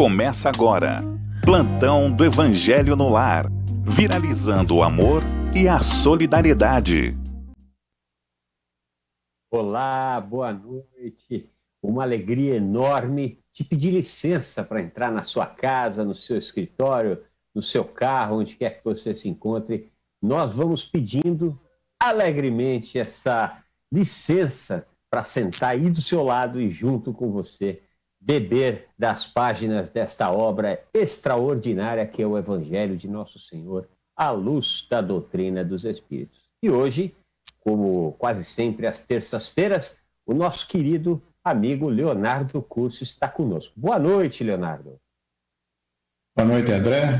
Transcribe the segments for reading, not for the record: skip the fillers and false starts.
Começa agora, Plantão do Evangelho no Lar, viralizando o amor e a solidariedade. Olá, boa noite. Uma alegria enorme te pedir licença para entrar na sua casa, no seu escritório, no seu carro, onde quer que você se encontre. Nós vamos pedindo alegremente essa licença para sentar aí do seu lado e junto com você beber das páginas desta obra extraordinária que é o Evangelho de Nosso Senhor, à luz da doutrina dos Espíritos. E hoje, como quase sempre às terças-feiras, o nosso querido amigo Leonardo Curso está conosco. Boa noite, Leonardo. Boa noite, André.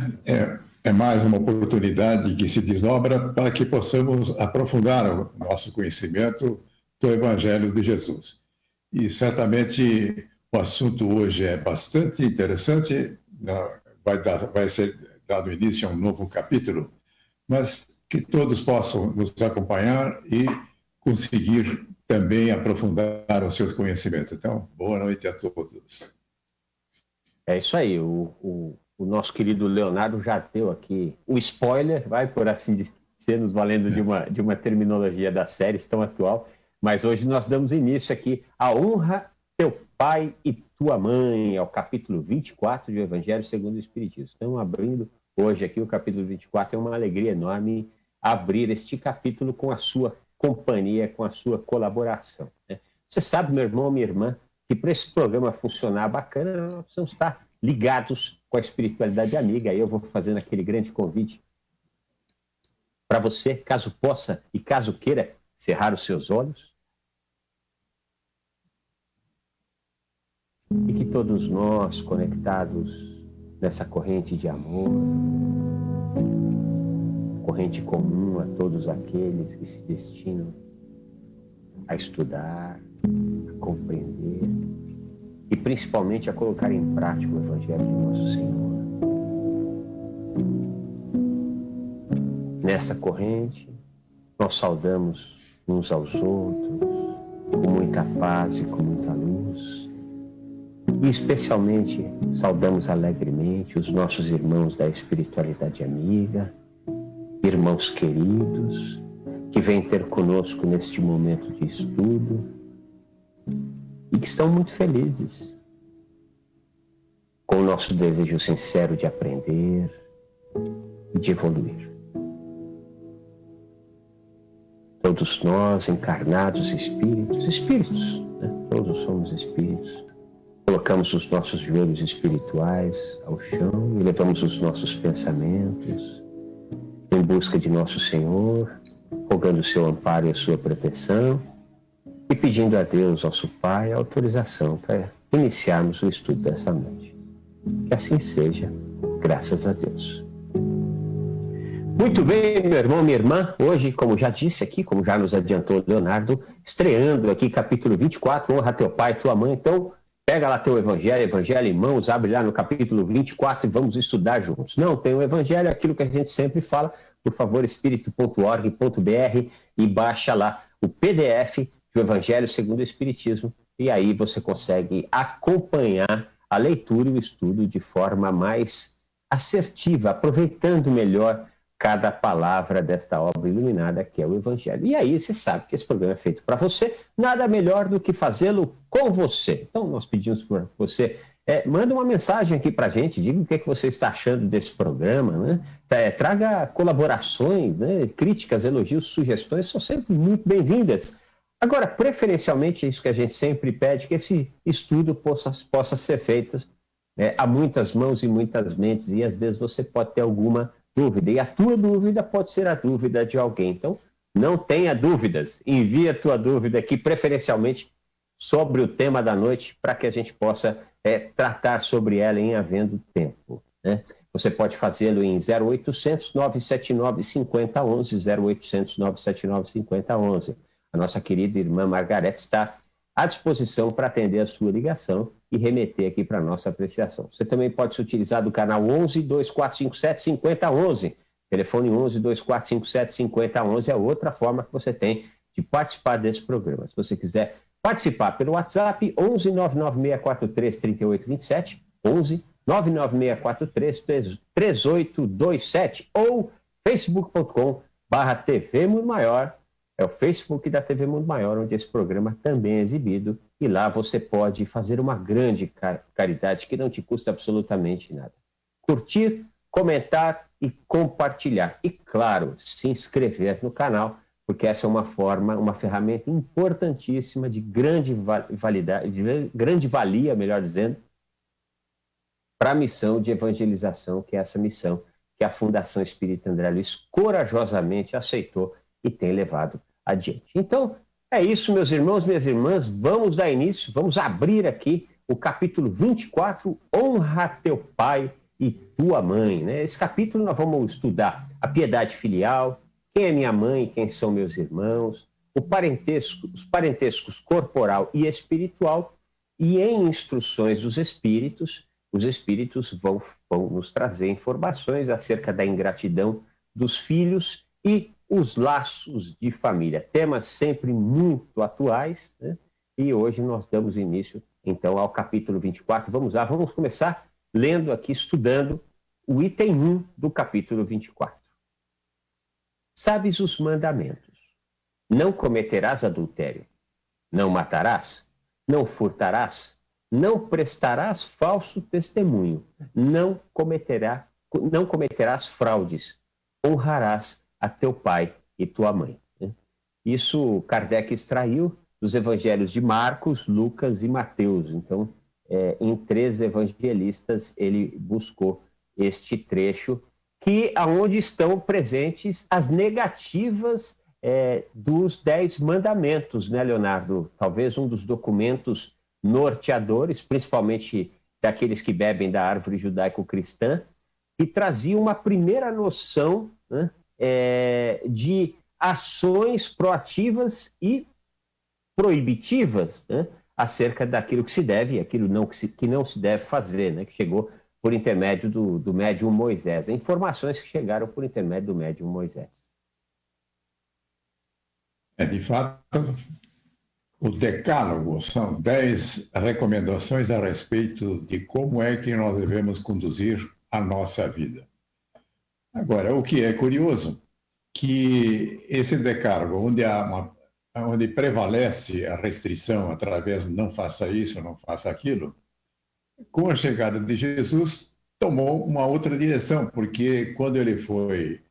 É mais uma oportunidade que se desdobra para que possamos aprofundar o nosso conhecimento do Evangelho de Jesus. E certamente o assunto hoje é bastante interessante, vai ser dado início a um novo capítulo, mas que todos possam nos acompanhar e conseguir também aprofundar os seus conhecimentos. Então, boa noite a todos. É isso aí, o nosso querido Leonardo já deu aqui o spoiler, vai por assim dizer, nos valendo de uma terminologia da série tão atual, mas hoje nós damos início aqui à honra teu pai e tua mãe, ao capítulo 24 do Evangelho segundo o Espiritismo. Estamos abrindo hoje aqui o capítulo 24, é uma alegria enorme abrir este capítulo com a sua companhia, com a sua colaboração, né? Você sabe, meu irmão, minha irmã, que para esse programa funcionar bacana, nós precisamos estar ligados com a espiritualidade amiga. Aí eu vou fazendo aquele grande convite para você, caso possa e caso queira, cerrar os seus olhos e que todos nós, conectados nessa corrente de amor, corrente comum a todos aqueles que se destinam a estudar, a compreender e principalmente a colocar em prática o Evangelho de Nosso Senhor. Nessa corrente, nós saudamos uns aos outros com muita paz e com muita luz. E especialmente saudamos alegremente os nossos irmãos da espiritualidade amiga, irmãos queridos, que vêm ter conosco neste momento de estudo e que estão muito felizes com o nosso desejo sincero de aprender e de evoluir. Todos nós, encarnados espíritos, né? Todos somos espíritos. Colocamos os nossos joelhos espirituais ao chão e levamos os nossos pensamentos em busca de Nosso Senhor, rogando o seu amparo e a sua proteção e pedindo a Deus, nosso Pai, a autorização para iniciarmos o estudo dessa noite. Que assim seja, graças a Deus. Muito bem, meu irmão, minha irmã, hoje, como já disse aqui, como já nos adiantou Leonardo, estreando aqui capítulo 24, honra teu pai e tua mãe. Então, pega lá teu Evangelho em mãos, abre lá no capítulo 24 e vamos estudar juntos. Não tem o Evangelho, aquilo que a gente sempre fala, por favor, espírito.org.br e baixa lá o PDF do Evangelho segundo o Espiritismo e aí você consegue acompanhar a leitura e o estudo de forma mais assertiva, aproveitando melhor cada palavra desta obra iluminada que é o Evangelho. E aí você sabe que esse programa é feito para você, nada melhor do que fazê-lo com você. Então nós pedimos para você, manda uma mensagem aqui para a gente, diga o que você está achando desse programa, né? Traga colaborações, né? Críticas, elogios, sugestões, são sempre muito bem-vindas. Agora, preferencialmente, é isso que a gente sempre pede, que esse estudo possa ser feito a muitas mãos e muitas mentes, e às vezes você pode ter alguma dúvida, e a tua dúvida pode ser a dúvida de alguém. Então, não tenha dúvidas, envie a tua dúvida aqui, preferencialmente sobre o tema da noite, para que a gente possa tratar sobre ela em havendo tempo, né? Você pode fazê-lo em 0800 979 5011, 0800 979 5011. A nossa querida irmã Margarete está à disposição para atender a sua ligação e remeter aqui para a nossa apreciação. Você também pode se utilizar do canal 11 2457 5011. Telefone 11 2457 5011 é outra forma que você tem de participar desse programa. Se você quiser participar pelo WhatsApp, 11 99643 3827, 11 99643-3827 ou facebook.com/TV Mundo Maior. É o Facebook da TV Mundo Maior, onde esse programa também é exibido. E lá você pode fazer uma grande caridade que não te custa absolutamente nada. Curtir, comentar e compartilhar. E, claro, se inscrever no canal, porque essa é uma ferramenta importantíssima de grande validade, de grande valia, melhor dizendo, para a missão de evangelização, que é essa missão que a Fundação Espírita André Luiz corajosamente aceitou e tem levado adiante. Então, é isso, meus irmãos, minhas irmãs, vamos dar início, vamos abrir aqui o capítulo 24, Honra teu pai e tua mãe. Né? Esse capítulo nós vamos estudar a piedade filial, quem é minha mãe, quem são meus irmãos, os parentescos corporal e espiritual, e em instruções dos espíritos, os espíritos vão nos trazer informações acerca da ingratidão dos filhos e os laços de família. Temas sempre muito atuais, né? E hoje nós damos início, então, ao capítulo 24. Vamos lá, vamos começar lendo aqui, estudando o item 1 do capítulo 24. Sabes os mandamentos. Não cometerás adultério. Não matarás. Não furtarás. Não prestarás falso testemunho. Não cometerás fraudes. Honrarás a teu pai e tua mãe. Isso Kardec extraiu dos evangelhos de Marcos, Lucas e Mateus. Então, em 3 evangelistas, ele buscou este trecho, aonde estão presentes as negativas dos 10 mandamentos, né, Leonardo? Talvez um dos documentos norteadores, principalmente daqueles que bebem da árvore judaico-cristã, que trazia uma primeira noção, né, de ações proativas e proibitivas, né, acerca daquilo que se deve e aquilo que não se deve fazer, né, que chegou por intermédio do médium Moisés. Informações que chegaram por intermédio do médium Moisés. De fato, o decálogo são 10 recomendações a respeito de como é que nós devemos conduzir a nossa vida. Agora, o que é curioso, que esse decálogo, onde prevalece a restrição através de não faça isso, não faça aquilo, com a chegada de Jesus, tomou uma outra direção, porque quando ele foi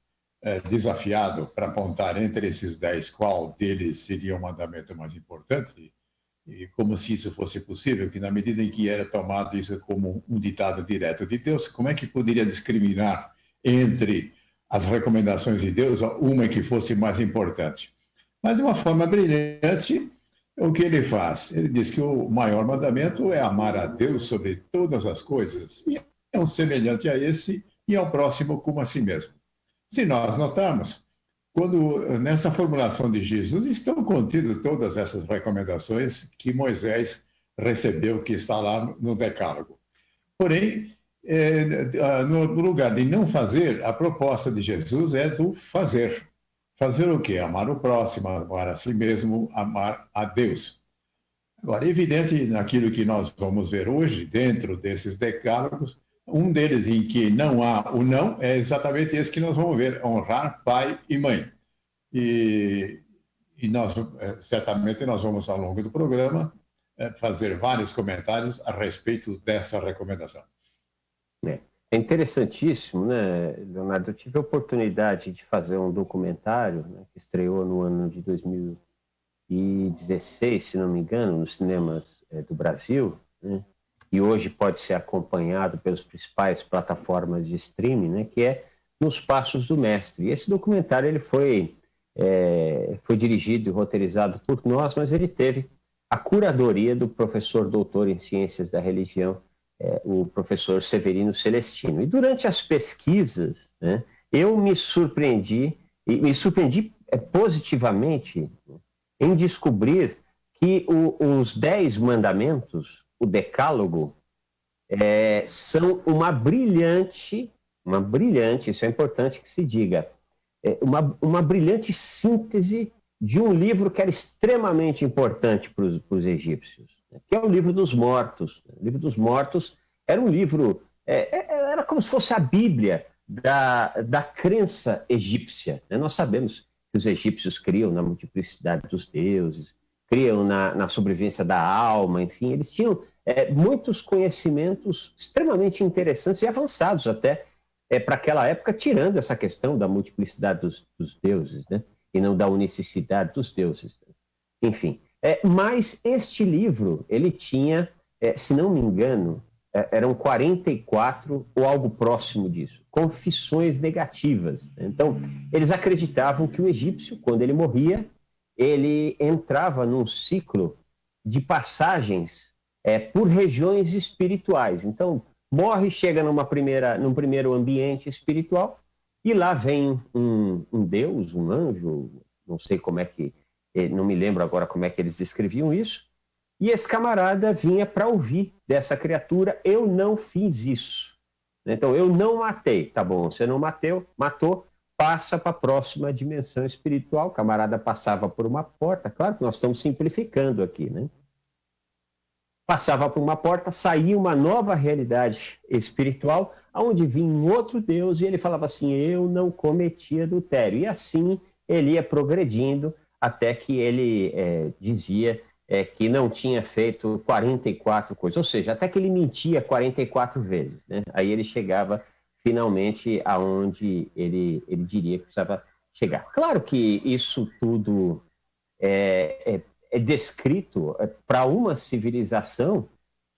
desafiado para apontar entre esses 10 qual deles seria o mandamento mais importante, e como se isso fosse possível, que na medida em que era tomado isso como um ditado direto de Deus, como é que poderia discriminar entre as recomendações de Deus uma que fosse mais importante? Mas de uma forma brilhante, o que ele faz? Ele diz que o maior mandamento é amar a Deus sobre todas as coisas, e é um semelhante a esse, e ao próximo como a si mesmo. Se nós notarmos, quando nessa formulação de Jesus estão contidas todas essas recomendações que Moisés recebeu, que está lá no Decálogo. Porém, no lugar de não fazer, a proposta de Jesus é do fazer. Fazer o quê? Amar o próximo, amar a si mesmo, amar a Deus. Agora, é evidente naquilo que nós vamos ver hoje, dentro desses decálogos, um deles em que não há o não é exatamente esse que nós vamos ver, honrar pai e mãe. E nós, certamente, nós vamos, ao longo do programa, fazer vários comentários a respeito dessa recomendação. É interessantíssimo, né, Leonardo? Eu tive a oportunidade de fazer um documentário, né, que estreou no ano de 2016, se não me engano, nos cinemas do Brasil, né, e hoje pode ser acompanhado pelas principais plataformas de streaming, né, que é Nos Passos do Mestre. E esse documentário ele foi dirigido e roteirizado por nós, mas ele teve a curadoria do professor doutor em Ciências da Religião, o professor Severino Celestino. E durante as pesquisas, né, eu me surpreendi positivamente em descobrir que os 10 mandamentos, o Decálogo, são uma brilhante, isso é importante que se diga, uma brilhante síntese de um livro que era extremamente importante para os egípcios, que é o Livro dos Mortos. O Livro dos Mortos era um livro Era como se fosse a Bíblia da crença egípcia, né? Nós sabemos que os egípcios criam na multiplicidade dos deuses, criam na sobrevivência da alma, enfim, eles tinham muitos conhecimentos extremamente interessantes e avançados até para aquela época, tirando essa questão da multiplicidade dos deuses, né? E não da unicidade dos deuses. Enfim, mas este livro, ele tinha, se não me engano, eram 44 ou algo próximo disso, confissões negativas. Então, eles acreditavam que o egípcio, quando ele morria, ele entrava num ciclo de passagens por regiões espirituais. Então, morre, chega num primeiro ambiente espiritual, e lá vem um deus, um anjo, não sei como é que, não me lembro agora como é que eles descreviam isso, e esse camarada vinha para ouvir dessa criatura: eu não fiz isso. Então, eu não matei. Tá bom, você não matou, passa para a próxima dimensão espiritual. O camarada passava por uma porta, claro que nós estamos simplificando aqui, né? Passava por uma porta, saía uma nova realidade espiritual, onde vinha um outro Deus, e ele falava assim: eu não cometi adultério. E assim ele ia progredindo, até que ele dizia que não tinha feito 44 coisas, ou seja, até que ele mentia 44 vezes, né? Aí ele chegava finalmente aonde ele diria que precisava chegar. Claro que isso tudo é descrito para uma civilização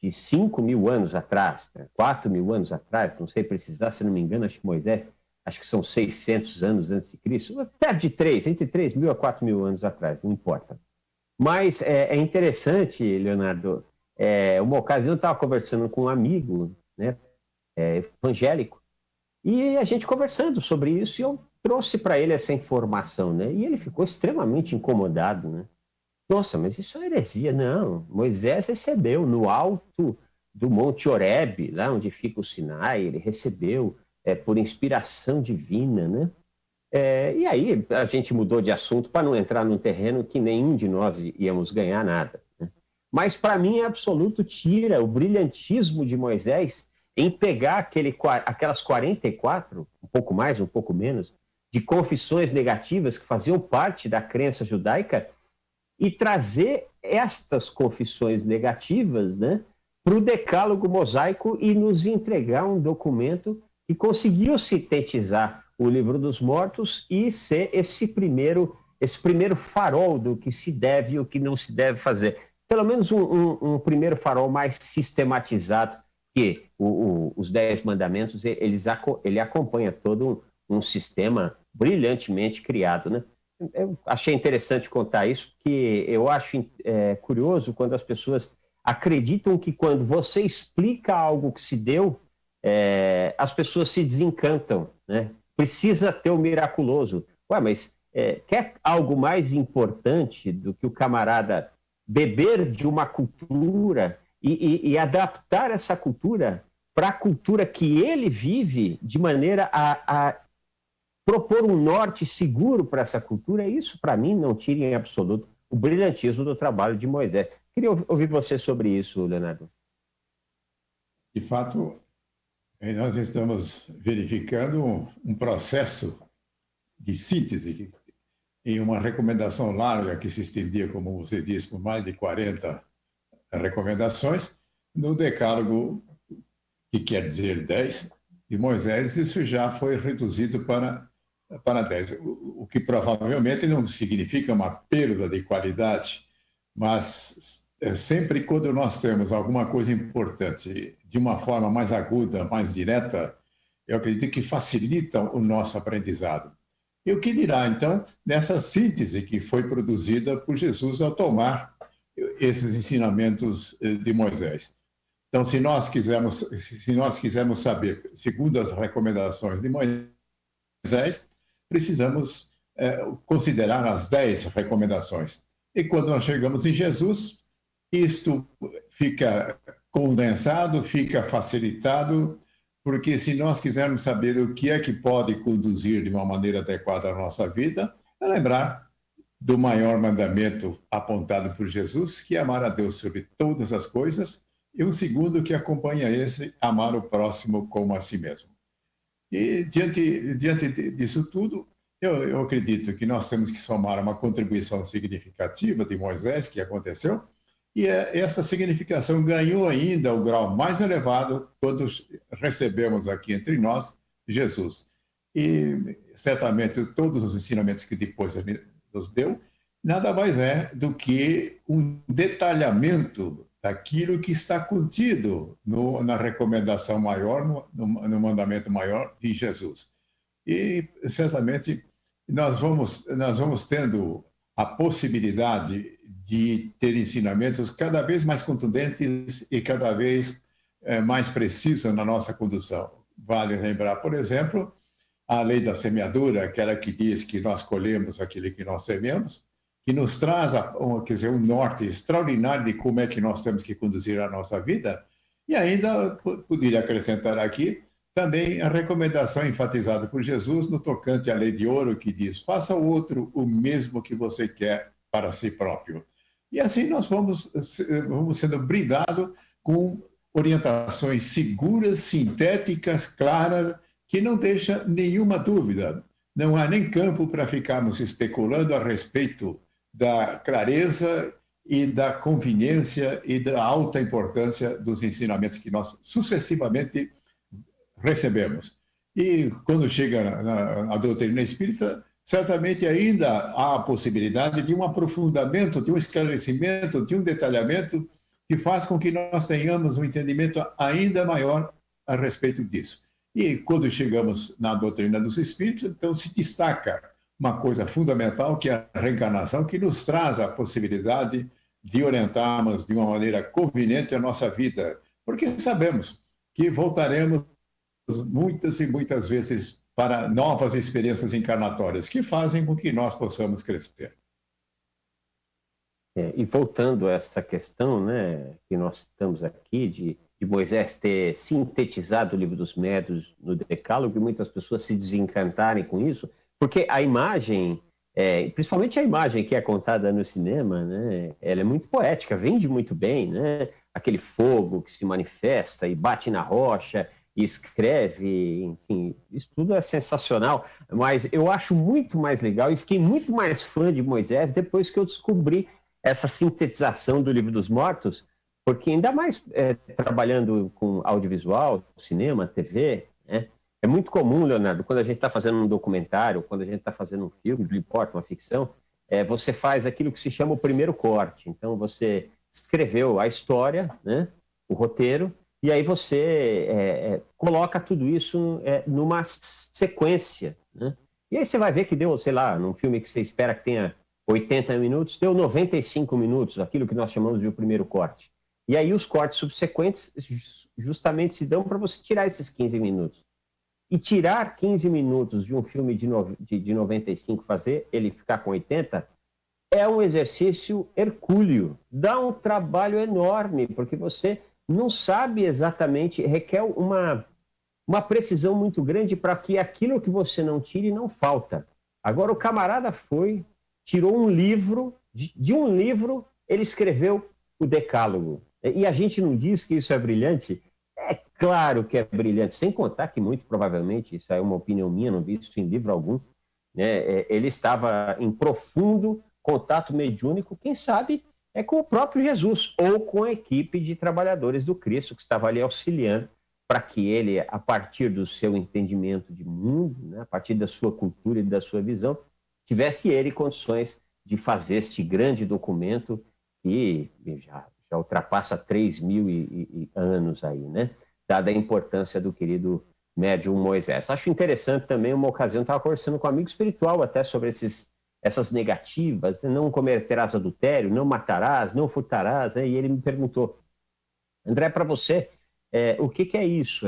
de 5.000 anos atrás, 4.000 anos atrás, não sei precisar, se não me engano, acho que Moisés, acho que são 600 anos antes de Cristo, perto de entre 3.000 a 4.000 anos atrás, não importa. Mas é interessante, Leonardo, uma ocasião eu estava conversando com um amigo, né, evangélico, e a gente conversando sobre isso, e eu trouxe para ele essa informação, né, e ele ficou extremamente incomodado, né. Nossa, mas isso é heresia. Não, Moisés recebeu no alto do Monte Horebe, lá onde fica o Sinai, ele recebeu por inspiração divina, né? E aí a gente mudou de assunto para não entrar num terreno que nenhum de nós íamos ganhar nada, né? Mas para mim é absoluto, tira o brilhantismo de Moisés em pegar aquelas 44, um pouco mais, um pouco menos, de confissões negativas que faziam parte da crença judaica, e trazer estas confissões negativas, né, para o decálogo mosaico e nos entregar um documento que conseguiu sintetizar o livro dos mortos e ser esse primeiro farol do que se deve e o que não se deve fazer. Pelo menos um primeiro farol mais sistematizado, que os 10 mandamentos, ele acompanha todo um sistema brilhantemente criado, né? Eu achei interessante contar isso, porque eu acho curioso quando as pessoas acreditam que quando você explica algo que se deu, as pessoas se desencantam, né? Precisa ter o miraculoso. Ué, mas quer algo mais importante do que o camarada beber de uma cultura e adaptar essa cultura para a cultura que ele vive, de maneira a propor um norte seguro para essa cultura? Isso, para mim, não tira em absoluto o brilhantismo do trabalho de Moisés. Queria ouvir você sobre isso, Leonardo. De fato, nós estamos verificando um processo de síntese em uma recomendação larga que se estendia, como você disse, por mais de 40 recomendações, no decálogo, que quer dizer 10, de Moisés. Isso já foi reduzido para 10, o que provavelmente não significa uma perda de qualidade, mas sempre quando nós temos alguma coisa importante de uma forma mais aguda, mais direta, eu acredito que facilita o nosso aprendizado. E o que dirá, então, nessa síntese que foi produzida por Jesus ao tomar esses ensinamentos de Moisés? Então, se nós quisermos saber, segundo as recomendações de Moisés, precisamos considerar as 10 recomendações. E quando nós chegamos em Jesus, isto fica condensado, fica facilitado, porque se nós quisermos saber o que é que pode conduzir de uma maneira adequada a nossa vida, é lembrar do maior mandamento apontado por Jesus, que é amar a Deus sobre todas as coisas e um segundo que acompanha esse, amar o próximo como a si mesmo. E diante disso tudo, eu acredito que nós temos que somar uma contribuição significativa de Moisés, que aconteceu, e essa significação ganhou ainda o grau mais elevado quando recebemos aqui entre nós Jesus. E certamente todos os ensinamentos que depois ele nos deu, nada mais é do que um detalhamento daquilo que está contido na recomendação maior, no mandamento maior de Jesus. E certamente nós vamos tendo a possibilidade de ter ensinamentos cada vez mais contundentes e cada vez mais precisos na nossa condução. Vale lembrar, por exemplo, a lei da semeadura, aquela que diz que nós colhemos aquilo que nós sememos, que nos traz um norte extraordinário de como é que nós temos que conduzir a nossa vida. E ainda poderia acrescentar aqui também a recomendação enfatizada por Jesus no tocante à lei de ouro, que diz: faça ao outro o mesmo que você quer para si próprio. E assim nós vamos sendo brindados com orientações seguras, sintéticas, claras, que não deixa nenhuma dúvida. Não há nem campo para ficarmos especulando a respeito da clareza e da conveniência e da alta importância dos ensinamentos que nós sucessivamente recebemos. E quando chega a doutrina espírita, certamente ainda há a possibilidade de um aprofundamento, de um esclarecimento, de um detalhamento que faz com que nós tenhamos um entendimento ainda maior a respeito disso. E quando chegamos na doutrina dos espíritos, então se destaca uma coisa fundamental, que é a reencarnação, que nos traz a possibilidade de orientarmos de uma maneira conveniente a nossa vida, porque sabemos que voltaremos muitas e muitas vezes para novas experiências encarnatórias que fazem com que nós possamos crescer. E voltando a essa questão, né, que nós estamos aqui, de Moisés ter sintetizado o livro dos médiuns no Decálogo, e muitas pessoas se desencantarem com isso, porque a imagem, principalmente a imagem que é contada no cinema, né, ela é muito poética, vende muito bem, né, aquele fogo que se manifesta e bate na rocha e escreve, enfim, isso tudo é sensacional, mas eu acho muito mais legal e fiquei muito mais fã de Moisés depois que eu descobri essa sintetização do Livro dos Mortos, porque ainda mais trabalhando com audiovisual, cinema, TV, né, é muito comum, Leonardo, quando a gente está fazendo um documentário, quando a gente está fazendo um filme, não importa, uma ficção, você faz aquilo que se chama o primeiro corte. Então, você escreveu a história, né, o roteiro, e aí você coloca tudo isso numa sequência, né? E aí você vai ver que deu, sei lá, num filme que você espera que tenha 80 minutos, deu 95 minutos, aquilo que nós chamamos de o primeiro corte. E aí os cortes subsequentes justamente se dão para você tirar esses 15 minutos. E tirar 15 minutos de um filme de 95, fazer ele ficar com 80, é um exercício hercúleo. Dá um trabalho enorme, porque você não sabe exatamente, requer uma precisão muito grande para que aquilo que você não tire não falta. Agora o camarada tirou um livro, de um livro ele escreveu o Decálogo. E a gente não diz que isso é brilhante? É claro que é brilhante, sem contar que muito provavelmente, isso é uma opinião minha, não vi isso em livro algum, né, ele estava em profundo contato mediúnico, quem sabe, com o próprio Jesus, ou com a equipe de trabalhadores do Cristo, que estava ali auxiliando para que ele, a partir do seu entendimento de mundo, né, a partir da sua cultura e da sua visão, tivesse ele condições de fazer este grande documento que já ultrapassa 3.000 anos aí, né? Dada a importância do querido médium Moisés. Acho interessante também uma ocasião, estava conversando com um amigo espiritual até sobre essas negativas, não cometerás adultério, não matarás, não furtarás, né? E ele me perguntou, André, para você, o que é isso?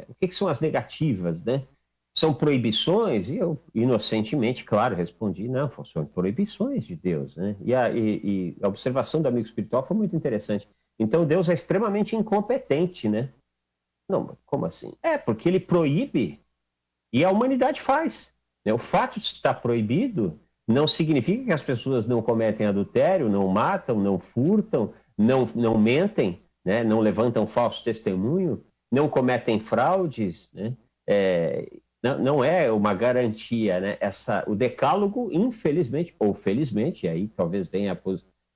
O que são as negativas, né? São proibições? E eu, inocentemente, claro, respondi, não, são proibições de Deus, né? E a observação do amigo espiritual foi muito interessante. Então, Deus é extremamente incompetente, né? Não, como assim? Porque ele proíbe e a humanidade faz, né? O fato de estar proibido não significa que as pessoas não cometem adultério, não matam, não furtam, não mentem, né? Não levantam falso testemunho, não cometem fraudes, né? Não é uma garantia, né? O decálogo, infelizmente, ou felizmente, e aí talvez venha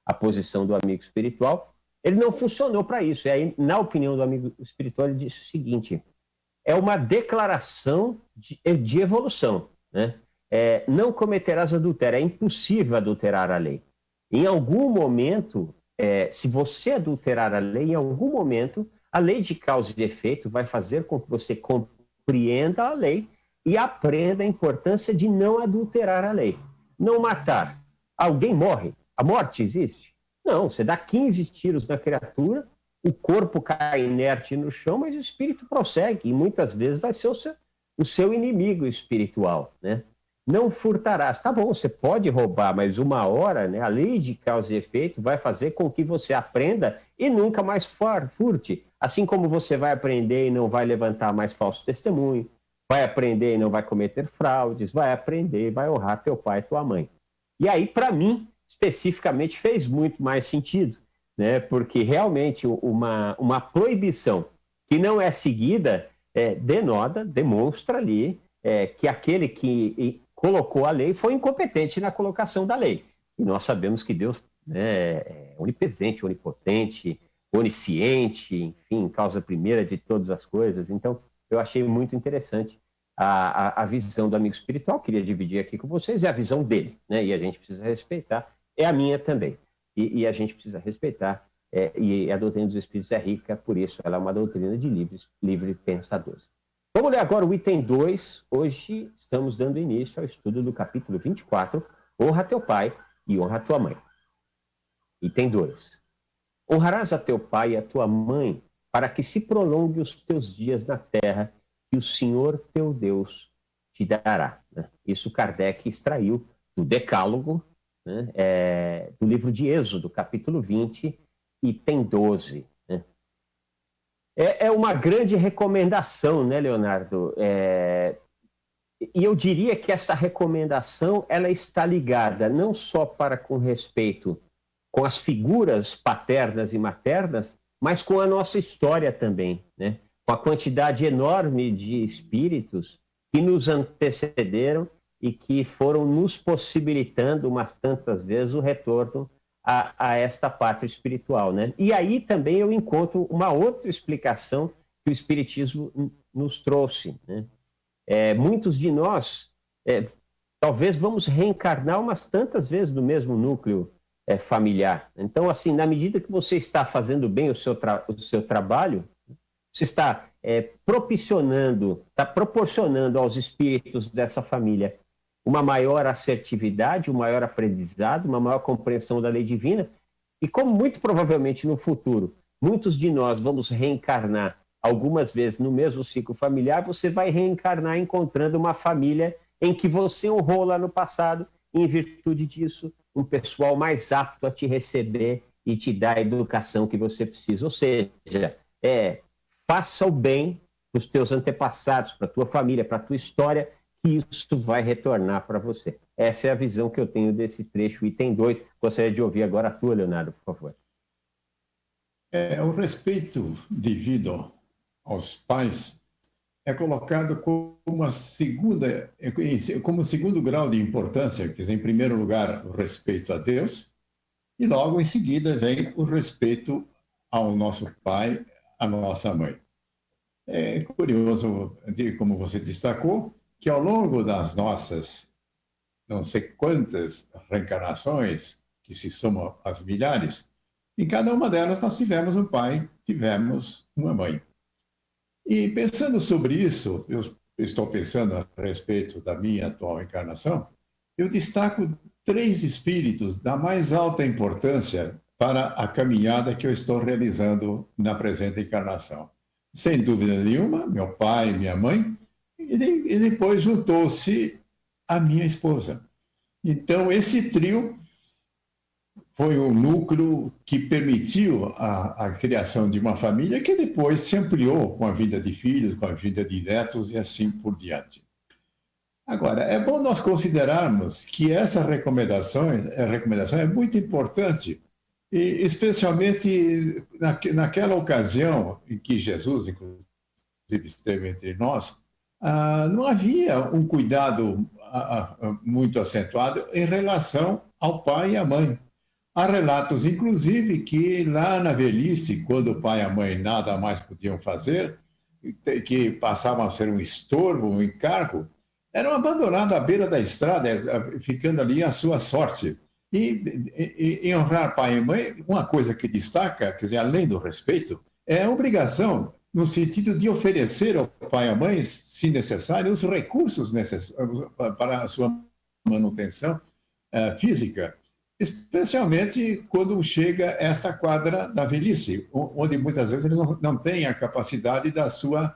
a posição do amigo espiritual, ele não funcionou para isso. E aí, na opinião do amigo espiritual, ele disse o seguinte: é uma declaração de evolução, né? Não cometerás adultério, é impossível adulterar a lei. Em algum momento, se você adulterar a lei, em algum momento, a lei de causa e efeito vai fazer com que você compreenda a lei e aprenda a importância de não adulterar a lei. Não matar. Alguém morre. A morte existe? Não, você dá 15 tiros na criatura, o corpo cai inerte no chão, mas o espírito prossegue, e muitas vezes vai ser o seu inimigo espiritual, né? Não furtarás. Tá bom, você pode roubar, mas uma hora, né, a lei de causa e efeito vai fazer com que você aprenda e nunca mais furte. Assim como você vai aprender e não vai levantar mais falso testemunho, vai aprender e não vai cometer fraudes, vai aprender e vai honrar teu pai e tua mãe. E aí, para mim, especificamente, fez muito mais sentido, né? Porque realmente uma proibição que não é seguida demonstra ali que aquele que colocou a lei foi incompetente na colocação da lei. E nós sabemos que Deus, né, é onipresente, onipotente, onisciente, enfim, causa primeira de todas as coisas. Então, eu achei muito interessante a visão do amigo espiritual, queria dividir aqui com vocês, é a visão dele, né? E a gente precisa respeitar, é a minha também, e a gente precisa respeitar, e a doutrina dos Espíritos é rica, por isso ela é uma doutrina de livre pensadores. Vamos ler agora o item 2, hoje estamos dando início ao estudo do capítulo 24, honra teu pai e honra tua mãe. Item 2, honrarás a teu pai e a tua mãe, para que se prolongue os teus dias na terra, que o Senhor teu Deus te dará. Isso Kardec extraiu do Decálogo, né, do livro de Êxodo, capítulo 20, item 12. Né? É uma grande recomendação, né, Leonardo? E eu diria que essa recomendação ela está ligada não só para com respeito com as figuras paternas e maternas, mas com a nossa história também, né? Com a quantidade enorme de espíritos que nos antecederam e que foram nos possibilitando, umas tantas vezes, o retorno a esta pátria espiritual, né? E aí também eu encontro uma outra explicação que o Espiritismo nos trouxe, né? Muitos de nós, talvez vamos reencarnar umas tantas vezes no mesmo núcleo familiar. Então, assim, na medida que você está fazendo bem o seu trabalho, você está proporcionando aos espíritos dessa família uma maior assertividade, um maior aprendizado, uma maior compreensão da lei divina, e como muito provavelmente no futuro, muitos de nós vamos reencarnar algumas vezes no mesmo ciclo familiar, você vai reencarnar encontrando uma família em que você honrou lá no passado, e em virtude disso, um pessoal mais apto a te receber e te dar a educação que você precisa. Ou seja, faça o bem para os teus antepassados, para a tua família, para a tua história, que isso vai retornar para você. Essa é a visão que eu tenho desse trecho, item 2. Gostaria de ouvir agora a tua, Leonardo, por favor. O respeito devido aos pais é colocado como segundo grau de importância, quer dizer, em primeiro lugar, o respeito a Deus, e logo em seguida vem o respeito ao nosso pai, à nossa mãe. É curioso, como você destacou, que ao longo das nossas não sei quantas reencarnações, que se somam às milhares, em cada uma delas nós tivemos um pai, tivemos uma mãe. E pensando sobre isso, eu estou pensando a respeito da minha atual encarnação, eu destaco 3 espíritos da mais alta importância para a caminhada que eu estou realizando na presente encarnação. Sem dúvida nenhuma, meu pai e minha mãe, e depois juntou-se a minha esposa. Então, esse trio foi o núcleo que permitiu a criação de uma família que depois se ampliou com a vida de filhos, com a vida de netos e assim por diante. Agora, é bom nós considerarmos que essa recomendação é muito importante E especialmente naquela ocasião em que Jesus, inclusive, esteve entre nós, não havia um cuidado muito acentuado em relação ao pai e à mãe. Há relatos, inclusive, que lá na velhice, quando o pai e a mãe nada mais podiam fazer, que passavam a ser um estorvo, um encargo, eram abandonados à beira da estrada, ficando ali à sua sorte. E honrar pai e mãe, uma coisa que destaca, quer dizer, além do respeito, é a obrigação, no sentido de oferecer ao pai e à mãe, se necessário, os recursos necessários para a sua manutenção física, especialmente quando chega esta quadra da velhice, onde muitas vezes eles não têm a capacidade da sua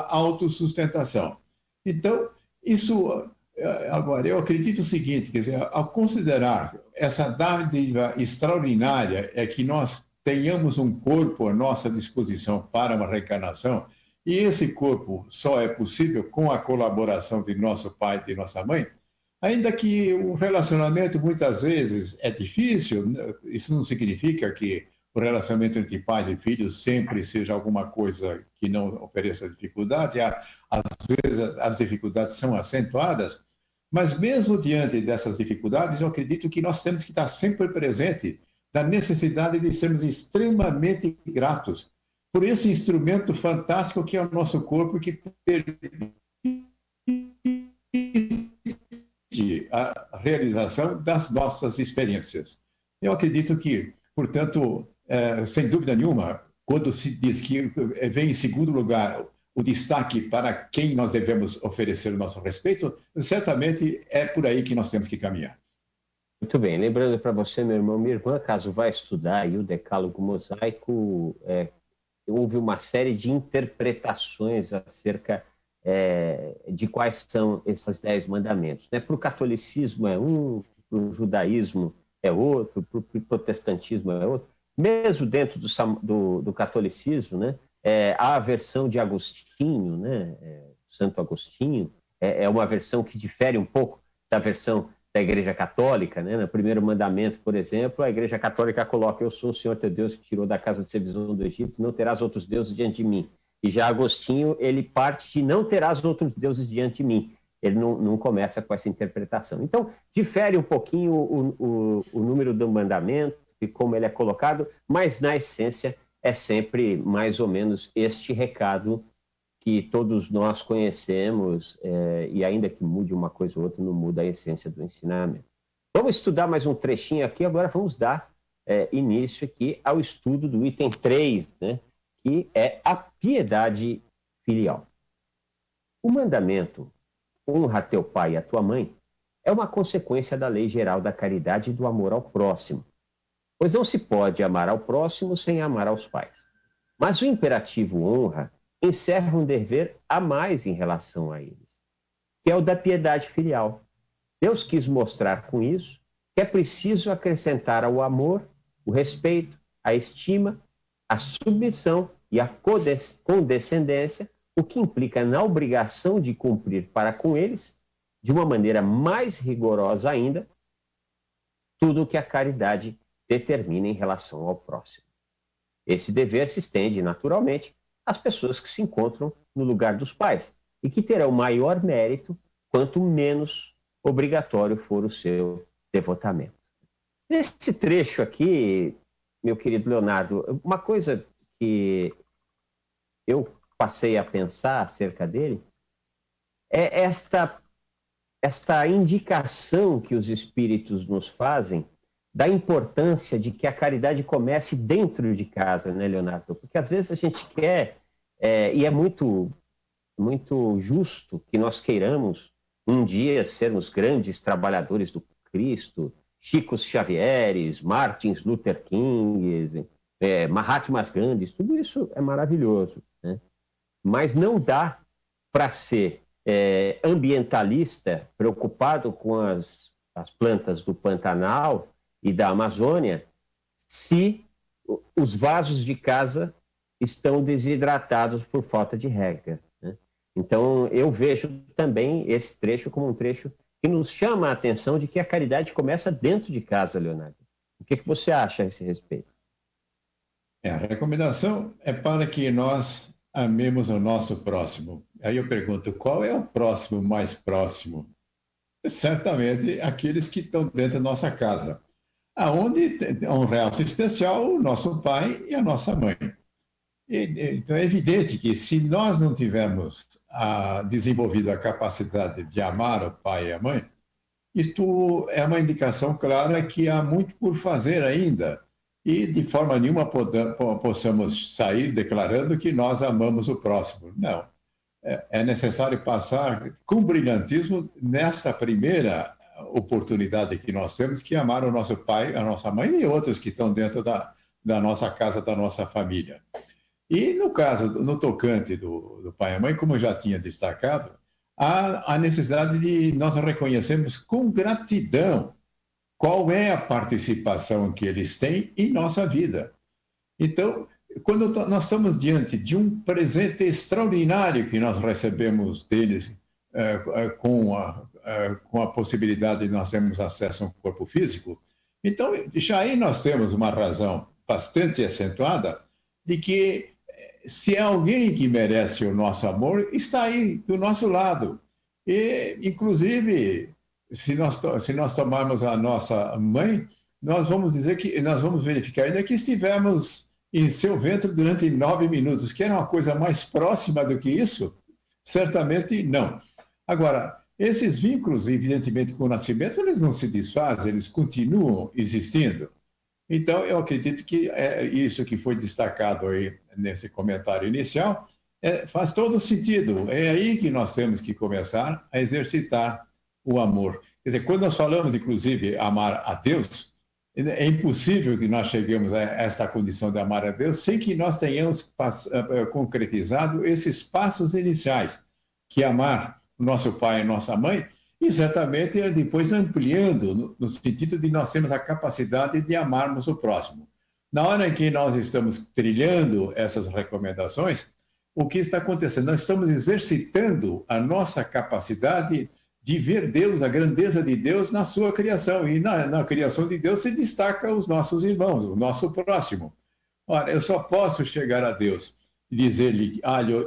autossustentação. Então, isso, agora, eu acredito o seguinte, quer dizer, ao considerar essa dádiva extraordinária é que nós tenhamos um corpo à nossa disposição para uma reencarnação, e esse corpo só é possível com a colaboração de nosso pai e de nossa mãe, ainda que o relacionamento muitas vezes é difícil, isso não significa que o relacionamento entre pais e filhos sempre seja alguma coisa que não ofereça dificuldade. Às vezes as dificuldades são acentuadas, mas mesmo diante dessas dificuldades, eu acredito que nós temos que estar sempre presente da necessidade de sermos extremamente gratos por esse instrumento fantástico que é o nosso corpo, que permite a realização das nossas experiências. Eu acredito que, portanto, sem dúvida nenhuma, quando se diz que vem em segundo lugar o destaque para quem nós devemos oferecer o nosso respeito, certamente é por aí que nós temos que caminhar. Muito bem. Lembrando para você, meu irmão, minha irmã, caso vá estudar aí o Decálogo Mosaico, houve uma série de interpretações acerca de quais são esses 10 mandamentos. Para o catolicismo é um, para o judaísmo é outro, para o protestantismo é outro. Mesmo dentro do catolicismo, né, há a versão de Agostinho, né, Santo Agostinho, é uma versão que difere um pouco da versão da Igreja Católica, né? No primeiro mandamento, por exemplo, a Igreja Católica coloca: eu sou o Senhor teu Deus que tirou da casa de servidão do Egito, não terás outros deuses diante de mim. E já Agostinho, ele parte de não terás outros deuses diante de mim. Ele não começa com essa interpretação. Então, difere um pouquinho o número do mandamento e como ele é colocado, mas na essência é sempre mais ou menos este recado que todos nós conhecemos, e ainda que mude uma coisa ou outra, não muda a essência do ensinamento. Vamos estudar mais um trechinho aqui, agora vamos dar início aqui ao estudo do item 3, né, que é a piedade filial. O mandamento, honra teu pai e a tua mãe, é uma consequência da lei geral da caridade e do amor ao próximo, pois não se pode amar ao próximo sem amar aos pais. Mas o imperativo honra encerra um dever a mais em relação a eles, que é o da piedade filial. Deus quis mostrar com isso que é preciso acrescentar ao amor o respeito, a estima, a submissão e a condescendência, o que implica na obrigação de cumprir para com eles, de uma maneira mais rigorosa ainda, tudo o que a caridade determina em relação ao próximo. Esse dever se estende, naturalmente, às pessoas que se encontram no lugar dos pais e que terão maior mérito quanto menos obrigatório for o seu devotamento. Nesse trecho aqui, meu querido Leonardo, uma coisa que eu passei a pensar acerca dele é esta indicação que os espíritos nos fazem da importância de que a caridade comece dentro de casa, né, Leonardo? Porque às vezes a gente quer, e é muito, muito justo que nós queiramos um dia sermos grandes trabalhadores do Cristo, Chico Xavieres, Martins Luther Kings, Mahatma Gandhi, tudo isso é maravilhoso, né? Mas não dá para ser ambientalista, preocupado com as plantas do Pantanal e da Amazônia, se os vasos de casa estão desidratados por falta de rega, né? Então, eu vejo também esse trecho como um trecho que nos chama a atenção de que a caridade começa dentro de casa, Leonardo. que você acha a esse respeito? A recomendação é para que nós amemos o nosso próximo. Aí eu pergunto, qual é o próximo mais próximo? Certamente aqueles que estão dentro da nossa casa, aonde é um realce especial o nosso pai e a nossa mãe. Então é evidente que se nós não tivermos desenvolvido a capacidade de amar o pai e a mãe, isto é uma indicação clara que há muito por fazer ainda. E de forma nenhuma possamos sair declarando que nós amamos o próximo. Não. É necessário passar com brilhantismo nesta primeira oportunidade que nós temos, que é amar o nosso pai, a nossa mãe e outros que estão dentro da nossa casa, da nossa família. E no caso, no tocante do pai e a mãe, como eu já tinha destacado, há a necessidade de nós reconhecermos com gratidão qual é a participação que eles têm em nossa vida. Então, quando nós estamos diante de um presente extraordinário que nós recebemos deles, com a possibilidade de nós termos acesso a um corpo físico, então já aí nós temos uma razão bastante acentuada de que se há alguém que merece o nosso amor, está aí do nosso lado. E, inclusive, se nós tomarmos a nossa mãe, nós vamos verificar ainda que estivemos em seu ventre durante 9 minutos, que era uma coisa mais próxima do que isso? Certamente não. Agora, esses vínculos, evidentemente, com o nascimento, eles não se desfazem, eles continuam existindo. Então, eu acredito que isso que foi destacado aí nesse comentário inicial faz todo sentido. É aí que nós temos que começar a exercitar o amor. Quer dizer, quando nós falamos, inclusive, amar a Deus, é impossível que nós cheguemos a esta condição de amar a Deus sem que nós tenhamos concretizado esses passos iniciais, que é amar o nosso pai e nossa mãe, e certamente depois ampliando no sentido de nós termos a capacidade de amarmos o próximo. Na hora em que nós estamos trilhando essas recomendações, o que está acontecendo? Nós estamos exercitando a nossa capacidade de ver Deus, a grandeza de Deus na sua criação. E na criação de Deus se destaca os nossos irmãos, o nosso próximo. Ora, eu só posso chegar a Deus e dizer-lhe,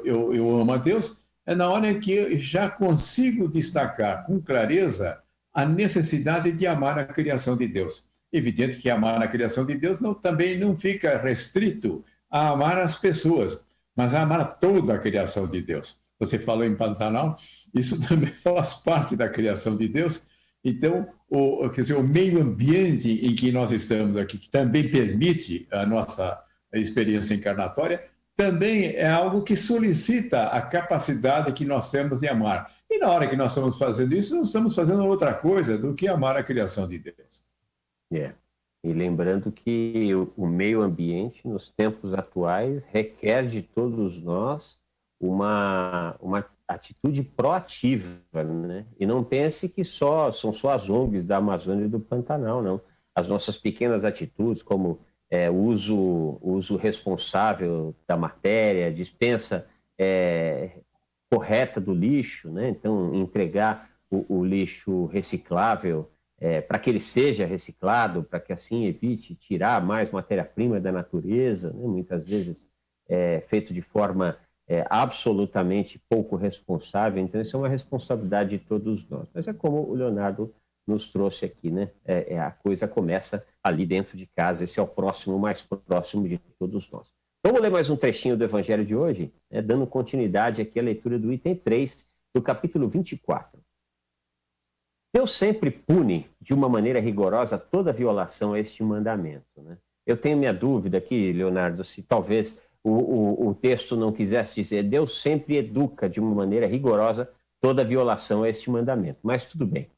eu amo a Deus, é na hora em que eu já consigo destacar com clareza a necessidade de amar a criação de Deus. Evidente que amar a criação de Deus também não fica restrito a amar as pessoas, mas a amar toda a criação de Deus. Você falou em Pantanal, isso também faz parte da criação de Deus. Então, o meio ambiente em que nós estamos aqui, que também permite a nossa experiência encarnatória, também é algo que solicita a capacidade que nós temos de amar. E na hora que nós estamos fazendo isso, não estamos fazendo outra coisa do que amar a criação de Deus. E lembrando que o meio ambiente, nos tempos atuais, requer de todos nós uma atitude proativa, né? E não pense que são só as ONGs da Amazônia e do Pantanal, não. As nossas pequenas atitudes, como o uso responsável da matéria, dispensa correta do lixo, né? Então, entregar o lixo reciclável para que ele seja reciclado, para que assim evite tirar mais matéria-prima da natureza, né? Muitas vezes feito de forma absolutamente pouco responsável. Então, isso é uma responsabilidade de todos nós. Mas é como o Leonardo nos trouxe aqui, né? A coisa começa ali dentro de casa. Esse é o próximo, mais próximo de todos nós. Vamos ler mais um trechinho do Evangelho de hoje, dando continuidade aqui à leitura do item 3, do capítulo 24. Deus sempre pune de uma maneira rigorosa toda violação a este mandamento, né? Eu tenho minha dúvida aqui, Leonardo, se talvez o texto não quisesse dizer Deus sempre educa de uma maneira rigorosa toda violação a este mandamento. Mas tudo bem.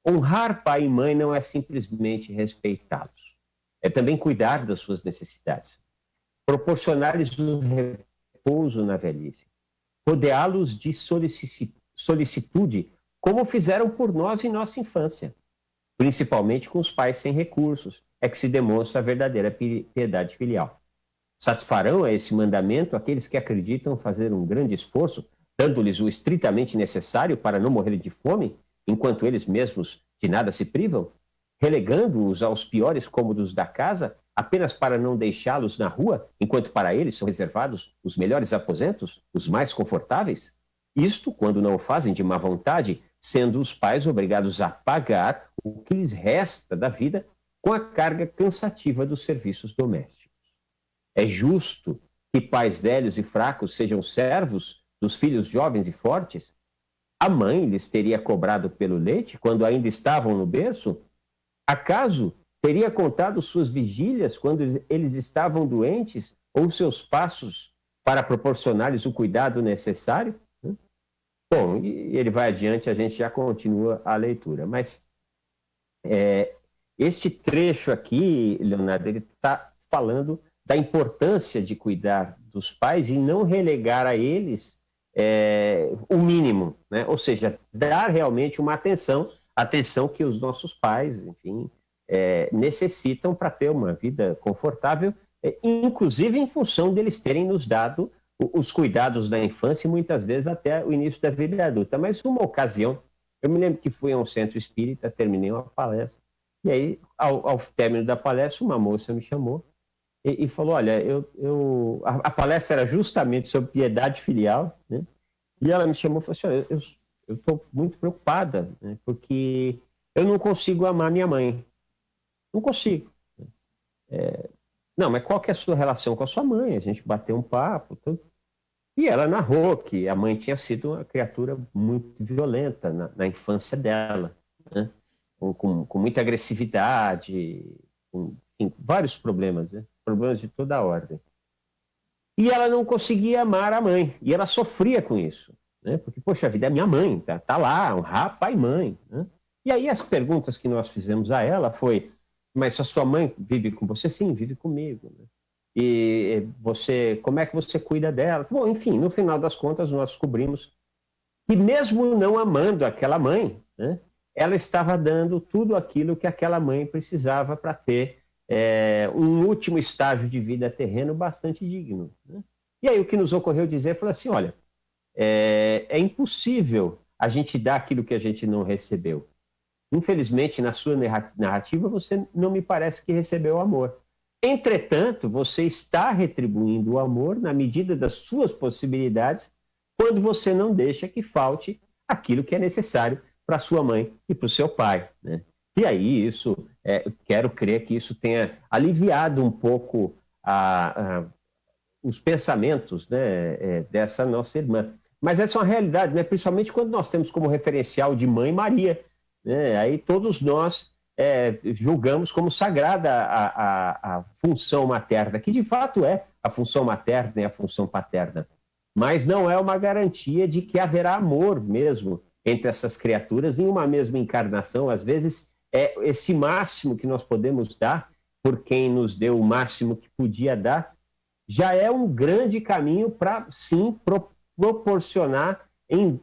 Honrar pai e mãe não é simplesmente respeitá-los. É também cuidar das suas necessidades. Proporcionar-lhes um repouso na velhice. Rodeá-los de solicitude, como fizeram por nós em nossa infância. Principalmente com os pais sem recursos, é que se demonstra a verdadeira piedade filial. Satisfarão a esse mandamento aqueles que acreditam fazer um grande esforço, dando-lhes o estritamente necessário para não morrer de fome, enquanto eles mesmos de nada se privam? relegando-os aos piores cômodos da casa, apenas para não deixá-los na rua, enquanto para eles são reservados os melhores aposentos, os mais confortáveis? Isto quando não o fazem de má vontade, sendo os pais obrigados a pagar o que lhes resta da vida com a carga cansativa dos serviços domésticos. É justo que pais velhos e fracos sejam servos dos filhos jovens e fortes? A mãe lhes teria cobrado pelo leite quando ainda estavam no berço? Acaso teria contado suas vigílias quando eles estavam doentes ou seus passos para proporcionar-lhes o cuidado necessário? Bom, e ele vai adiante, a gente já continua a leitura. Mas este trecho aqui, Leonardo, ele está falando da importância de cuidar dos pais e não relegar a eles o mínimo, né? Ou seja, dar realmente uma atenção que os nossos pais, enfim, necessitam para ter uma vida confortável, inclusive em função deles terem nos dado os cuidados da infância e muitas vezes até o início da vida adulta. Mas uma ocasião, eu me lembro que fui a um centro espírita, terminei uma palestra, e aí, ao término da palestra, uma moça me chamou e falou, olha, a palestra era justamente sobre piedade filial, né? E ela me chamou e falou assim, olha, eu estou muito preocupada, né? Porque eu não consigo amar minha mãe. Não consigo. Não, mas qual que é a sua relação com a sua mãe? A gente bateu um papo, tudo. E ela narrou que a mãe tinha sido uma criatura muito violenta na infância dela, né? Com muita agressividade, com vários problemas, né? Problemas de toda a ordem. E ela não conseguia amar a mãe, e ela sofria com isso, né? Porque, poxa, a vida é minha mãe, tá lá, honrar pai e mãe, né? E aí as perguntas que nós fizemos a ela foi, mas a sua mãe vive com você? Sim, vive comigo, né? E você, como é que você cuida dela? Bom, enfim, no final das contas nós descobrimos que mesmo não amando aquela mãe, né, ela estava dando tudo aquilo que aquela mãe precisava para ter um último estágio de vida terreno bastante digno, né? E aí o que nos ocorreu dizer foi assim, olha, é impossível a gente dar aquilo que a gente não recebeu. Infelizmente, na sua narrativa, você não me parece que recebeu amor. Entretanto, você está retribuindo o amor na medida das suas possibilidades quando você não deixa que falte aquilo que é necessário para sua mãe e para o seu pai, né? E aí isso, quero crer que isso tenha aliviado um pouco os pensamentos, né, dessa nossa irmã. Mas essa é uma realidade, né? Principalmente quando nós temos como referencial de mãe Maria, né? Aí todos nós julgamos como sagrada a função materna, que de fato é a função materna e a função paterna, mas não é uma garantia de que haverá amor mesmo entre essas criaturas em uma mesma encarnação. Às vezes esse máximo que nós podemos dar por quem nos deu o máximo que podia dar já é um grande caminho para, sim, proporcionar em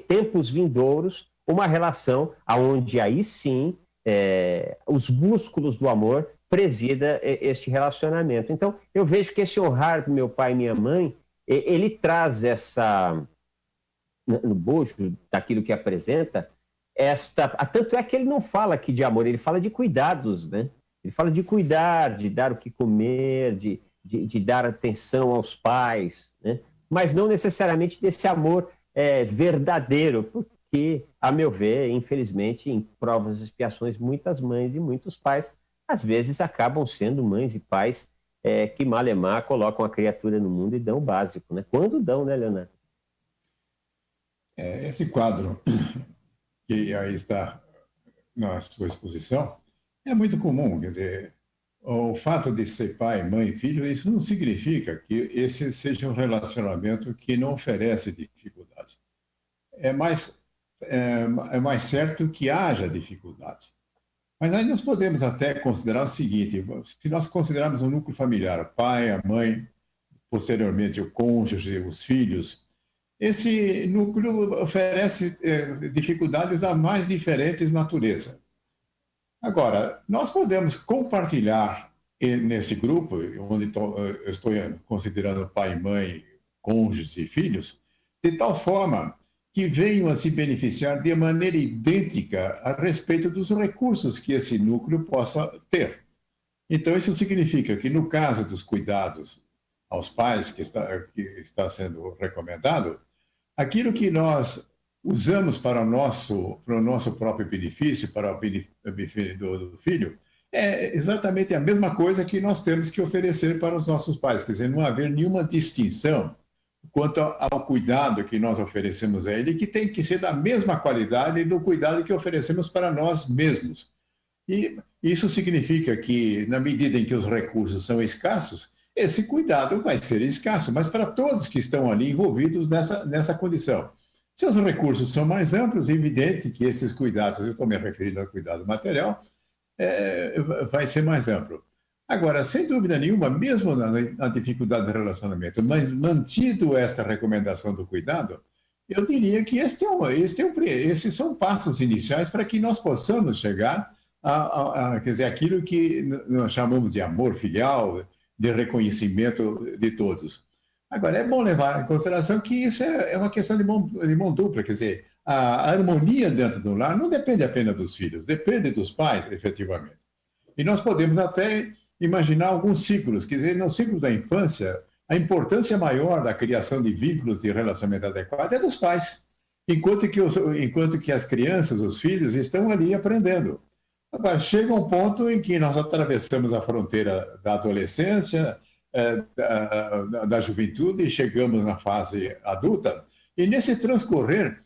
tempos vindouros uma relação onde aí sim os músculos do amor presida este relacionamento. Então, eu vejo que esse honrar meu pai e minha mãe, ele traz no bojo daquilo que apresenta, tanto é que ele não fala aqui de amor, ele fala de cuidados, né? Ele fala de cuidar, de dar o que comer, de dar atenção aos pais, né? Mas não necessariamente desse amor verdadeiro, porque, a meu ver, infelizmente, em provas e expiações, muitas mães e muitos pais, às vezes, acabam sendo mães e pais que, malemar, colocam a criatura no mundo e dão o básico, né? Quando dão, né, Leonardo? Esse quadro que aí está na sua exposição é muito comum, quer dizer, o fato de ser pai, mãe, filho, isso não significa que esse seja um relacionamento que não oferece dificuldades. É mais certo que haja dificuldades. Mas aí nós podemos até considerar o seguinte, se nós considerarmos um núcleo familiar, o pai, a mãe, posteriormente o cônjuge, os filhos, esse núcleo oferece dificuldades da mais diferentes natureza. Agora, nós podemos compartilhar nesse grupo, onde eu estou considerando pai, mãe, cônjuges e filhos, de tal forma que venham a se beneficiar de maneira idêntica a respeito dos recursos que esse núcleo possa ter. Então, isso significa que, no caso dos cuidados aos pais que está sendo recomendado, aquilo que nós usamos para o nosso próprio benefício, para o benefício do filho, é exatamente a mesma coisa que nós temos que oferecer para os nossos pais. Quer dizer, não haver nenhuma distinção quanto ao cuidado que nós oferecemos a ele, que tem que ser da mesma qualidade do cuidado que oferecemos para nós mesmos. E isso significa que, na medida em que os recursos são escassos, esse cuidado vai ser escasso, mas para todos que estão ali envolvidos nessa condição. Se os recursos são mais amplos, é evidente que esses cuidados, eu estou me referindo ao cuidado material, vai ser mais amplo. Agora, sem dúvida nenhuma, mesmo na dificuldade do relacionamento, mas mantido esta recomendação do cuidado, eu diria que esses são passos iniciais para que nós possamos chegar quer dizer, aquilo que nós chamamos de amor filial, de reconhecimento de todos. Agora, é bom levar em consideração que isso é uma questão de mão dupla, quer dizer, a harmonia dentro do lar não depende apenas dos filhos, depende dos pais, efetivamente. E nós podemos até imaginar alguns ciclos, quer dizer, no ciclo da infância, a importância maior da criação de vínculos de relacionamento adequado é dos pais, enquanto que as crianças, os filhos, estão ali aprendendo. Agora, chega um ponto em que nós atravessamos a fronteira da adolescência, da juventude, e chegamos na fase adulta, e nesse transcorrer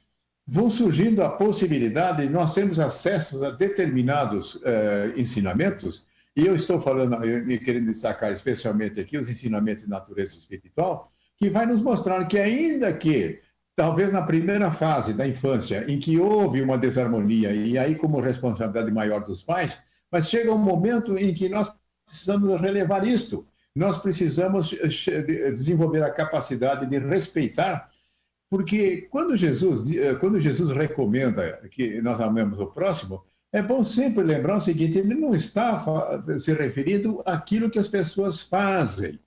vão surgindo a possibilidade de nós termos acesso a determinados ensinamentos, e eu estou falando, querendo destacar especialmente aqui os ensinamentos de natureza espiritual, que vai nos mostrar que ainda que, talvez na primeira fase da infância, em que houve uma desarmonia, e aí como responsabilidade maior dos pais, mas chega um momento em que nós precisamos relevar isto, nós precisamos desenvolver a capacidade de respeitar, porque quando Jesus recomenda que nós amemos o próximo, é bom sempre lembrar o seguinte: ele não está se referindo àquilo que as pessoas fazem,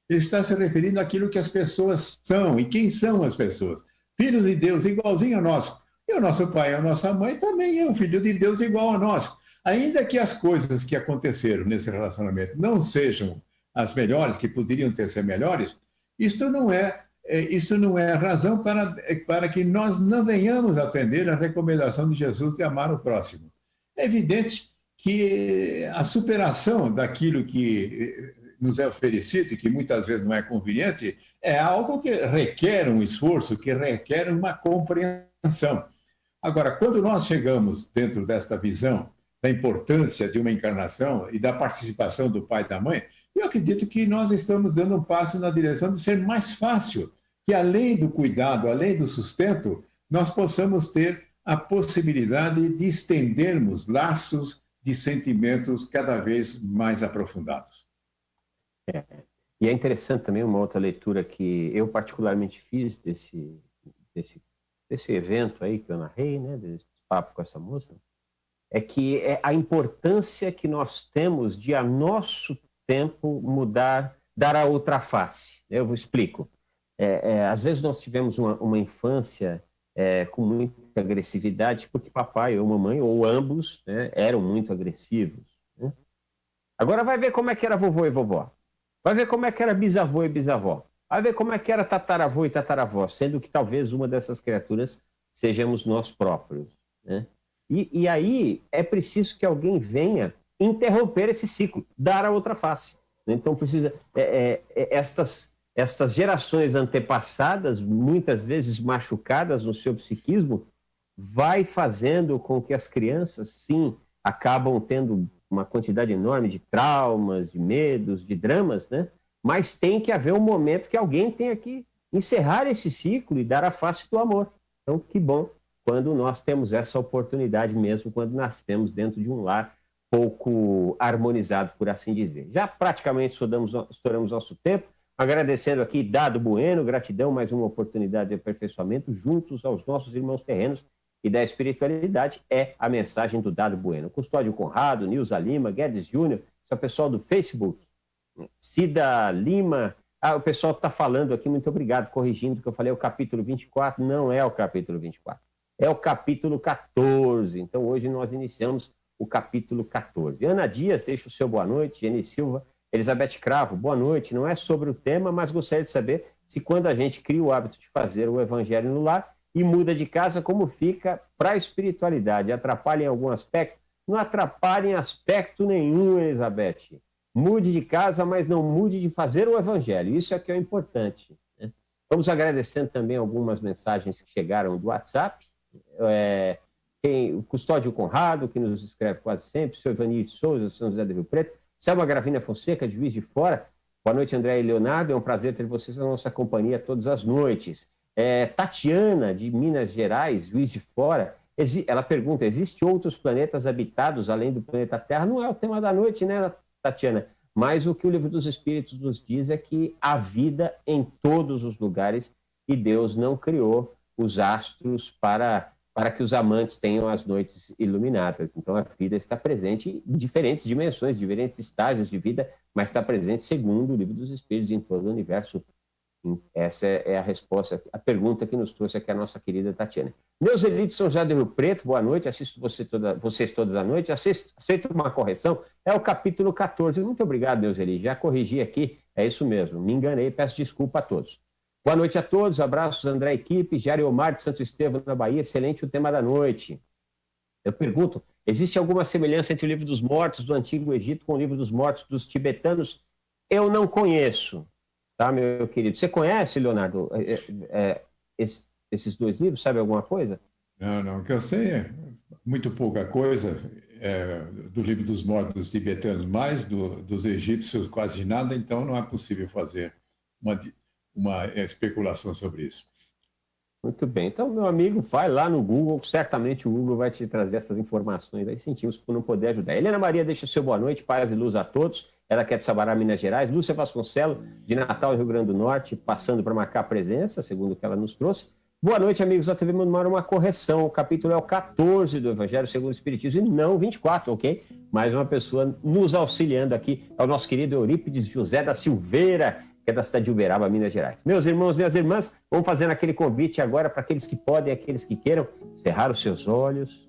ele está se referindo àquilo que as pessoas são. E quem são as pessoas? Filhos de Deus, igualzinho a nós. E o nosso pai, a nossa mãe também é um filho de Deus igual a nós. Ainda que as coisas que aconteceram nesse relacionamento não sejam as melhores, que poderiam ter sido melhores, isso não é razão para que nós não venhamos atender a recomendação de Jesus de amar o próximo. É evidente que a superação daquilo que nos é oferecido, e que muitas vezes não é conveniente, é algo que requer um esforço, que requer uma compreensão. Agora, quando nós chegamos dentro desta visão da importância de uma encarnação e da participação do pai e da mãe, eu acredito que nós estamos dando um passo na direção de ser mais fácil, que além do cuidado, além do sustento, nós possamos ter a possibilidade de estendermos laços de sentimentos cada vez mais aprofundados. E é interessante também uma outra leitura que eu particularmente fiz desse evento aí que eu narrei, né, desse papo com essa moça, é que é a importância que nós temos de, a nosso tempo, mudar, dar a outra face. Eu explico. Às vezes nós tivemos uma infância com muita agressividade, porque papai ou mamãe, ou ambos, né, eram muito agressivos. Né? Agora vai ver como é que era vovô e vovó. Vai ver como é que era bisavô e bisavó. Vai ver como é que era tataravô e tataravó, sendo que talvez uma dessas criaturas sejamos nós próprios. Né? E aí é preciso que alguém venha interromper esse ciclo, dar a outra face. Então precisa... Estas gerações antepassadas, muitas vezes machucadas no seu psiquismo, vai fazendo com que as crianças, sim, acabam tendo uma quantidade enorme de traumas, de medos, de dramas, né? Mas tem que haver um momento que alguém tenha que encerrar esse ciclo e dar a face do amor. Então, que bom quando nós temos essa oportunidade mesmo, quando nascemos dentro de um lar pouco harmonizado, por assim dizer. Já praticamente estouramos nosso tempo, agradecendo aqui Dado Bueno, gratidão, mais uma oportunidade de aperfeiçoamento juntos aos nossos irmãos terrenos e da espiritualidade, é a mensagem do Dado Bueno. Custódio Conrado, Nilza Lima, Guedes Júnior, esse é o pessoal do Facebook, Cida Lima, o pessoal está falando aqui, muito obrigado, corrigindo que eu falei o capítulo 24, não é o capítulo 24, é o capítulo 14. Então, hoje nós iniciamos o capítulo 14. Ana Dias, deixa o seu boa noite. Jenny Silva, Elizabeth Cravo, boa noite. Não é sobre o tema, mas gostaria de saber se quando a gente cria o hábito de fazer o evangelho no lar e muda de casa, como fica para a espiritualidade? Atrapalha em algum aspecto? Não atrapalha em aspecto nenhum, Elizabeth. Mude de casa, mas não mude de fazer o evangelho. Isso é que é importante, né? Vamos agradecendo também algumas mensagens que chegaram do WhatsApp. O Custódio Conrado, que nos escreve quase sempre, o senhor Ivanir de Souza, o São José do Rio Preto, Selma Gravina Fonseca, de Juiz de Fora. Boa noite, André e Leonardo. É um prazer ter vocês na nossa companhia todas as noites. Tatiana, de Minas Gerais, Juiz de Fora, ela pergunta, existem outros planetas habitados além do planeta Terra? Não é o tema da noite, né, Tatiana? Mas o que o Livro dos Espíritos nos diz é que há vida em todos os lugares e Deus não criou os astros para que os amantes tenham as noites iluminadas. Então, a vida está presente em diferentes dimensões, diferentes estágios de vida, mas está presente, segundo o Livro dos Espíritos, em todo o universo. Essa é a resposta, a pergunta que nos trouxe aqui a nossa querida Tatiana. Meus elites São José do Rio Preto, boa noite, assisto vocês todas à noite, aceito uma correção, é o capítulo 14. Muito obrigado, meus elites, já corrigi aqui, é isso mesmo, me enganei, peço desculpa a todos. Boa noite a todos, abraços, André, equipe, Jário Omar de Santo Estevão, na Bahia, excelente o tema da noite. Eu pergunto, existe alguma semelhança entre o Livro dos Mortos do Antigo Egito com o Livro dos Mortos dos tibetanos? Eu não conheço, tá, meu querido? Você conhece, Leonardo, esses dois livros, sabe alguma coisa? Não, o que eu sei é muito pouca coisa do Livro dos Mortos tibetanos, mais dos egípcios quase nada, então não é possível fazer uma especulação sobre isso. Muito bem. Então, meu amigo, vai lá no Google, certamente o Google vai te trazer essas informações aí. Sentimos por não poder ajudar. Helena Maria deixa o seu boa noite, paz e luz a todos. Ela que é de Sabará, Minas Gerais. Lúcia Vasconcelos, de Natal, Rio Grande do Norte, passando para marcar a presença, segundo o que ela nos trouxe. Boa noite, amigos da TV Mundo Mar, uma correção. O capítulo é o 14 do Evangelho segundo o Espiritismo e não 24, ok? Mais uma pessoa nos auxiliando aqui é o nosso querido Eurípides José da Silveira, que é da cidade de Uberaba, Minas Gerais. Meus irmãos, minhas irmãs, vamos fazendo aquele convite agora para aqueles que podem, aqueles que queiram, cerrar os seus olhos,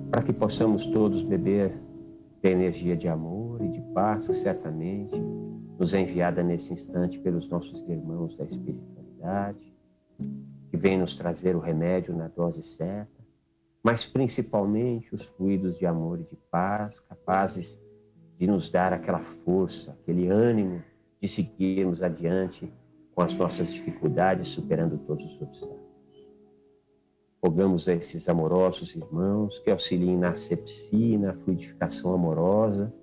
para que possamos todos beber da energia de amor e de paz, que certamente nos é enviada nesse instante pelos nossos irmãos da espiritualidade, que vem nos trazer o remédio na dose certa, mas principalmente os fluidos de amor e de paz, capazes de nos dar aquela força, aquele ânimo de seguirmos adiante com as nossas dificuldades, superando todos os obstáculos. Rogamos a esses amorosos irmãos que auxiliem na asepsia e na fluidificação amorosa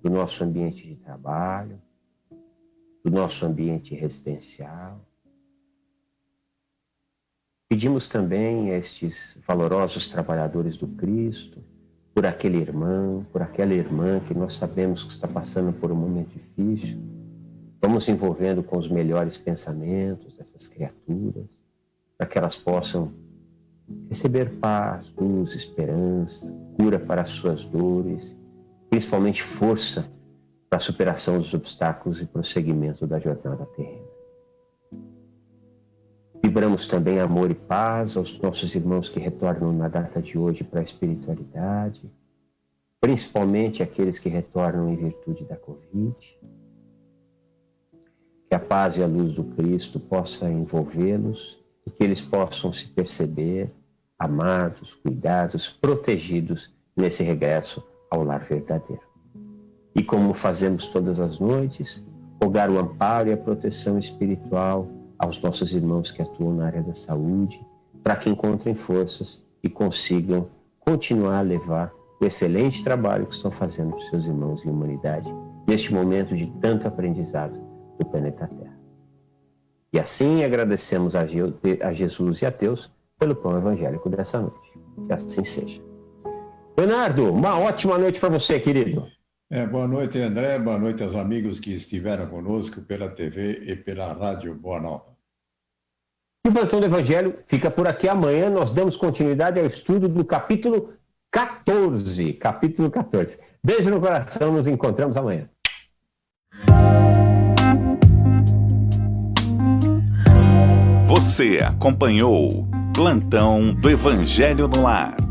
do nosso ambiente de trabalho, do nosso ambiente residencial. Pedimos também a estes valorosos trabalhadores do Cristo, por aquele irmão, por aquela irmã que nós sabemos que está passando por um momento difícil. Vamos envolvendo com os melhores pensamentos essas criaturas, para que elas possam receber paz, luz, esperança, cura para as suas dores, principalmente força para a superação dos obstáculos e prosseguimento da jornada terrena. Vibramos também amor e paz aos nossos irmãos que retornam na data de hoje para a espiritualidade, principalmente aqueles que retornam em virtude da Covid. Que a paz e a luz do Cristo possa envolvê-los e que eles possam se perceber amados, cuidados, protegidos nesse regresso ao lar verdadeiro. E como fazemos todas as noites, rogar o amparo e a proteção espiritual aos nossos irmãos que atuam na área da saúde, para que encontrem forças e consigam continuar a levar o excelente trabalho que estão fazendo para os seus irmãos em humanidade, neste momento de tanto aprendizado do planeta Terra. E assim agradecemos a Jesus e a Deus pelo pão evangélico dessa noite. Que assim seja. Leonardo, uma ótima noite para você, querido. Boa noite, André. Boa noite aos amigos que estiveram conosco pela TV e pela Rádio Boa Nova. E o Plantão do Evangelho fica por aqui. Amanhã nós damos continuidade ao estudo do capítulo 14. Capítulo 14. Beijo no coração, nos encontramos amanhã. Você acompanhou Plantão do Evangelho no Lar.